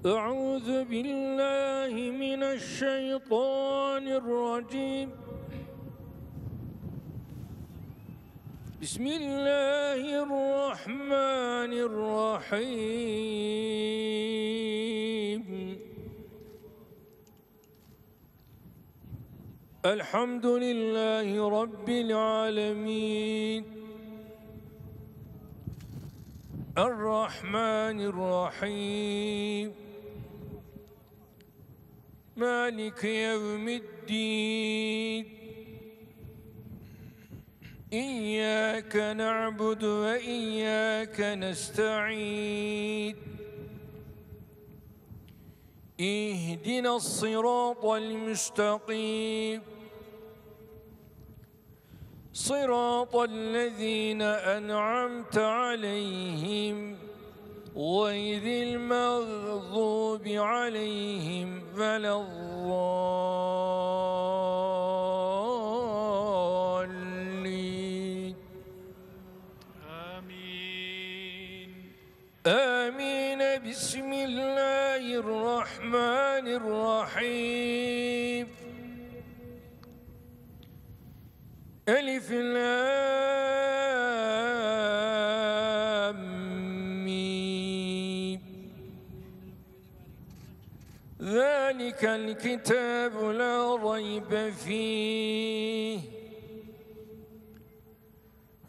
أعوذ بالله من الشيطان الرجيم. بسم الله الرحمن الرحيم. الحمد لله رب العالمين، الرحمن الرحيم، مالك يوم الدين. إياك نعبد وإياك نستعين. اهدنا الصراط المستقيم، صراط الذين أنعمت عليهم غير المغضوب عليهم ولا الضالين. آمين. آمين. بسم الله الرحمن الرحيم. ألف لام ميم. ذلك الكتاب لا ريب فيه،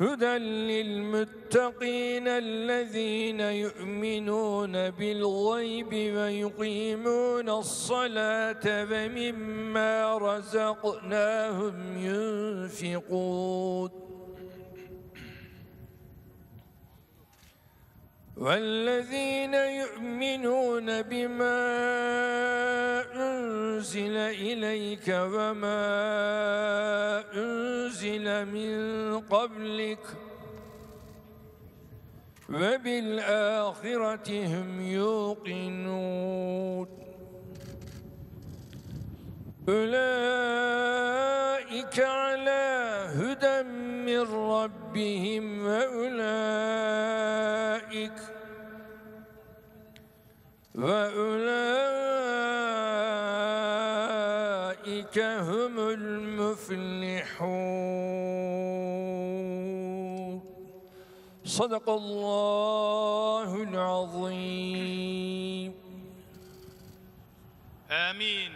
هدى للمتقين الذين يؤمنون بالغيب ويقيمون الصلاة ومما رزقناهم ينفقون. والذين يؤمنون بما أنزل إليك وما أنزل من قبلك وبالآخرة هم يوقنون. أولئك على هدى من ربهم وأولئك هم المفلحون. صدق الله العظيم. آمين.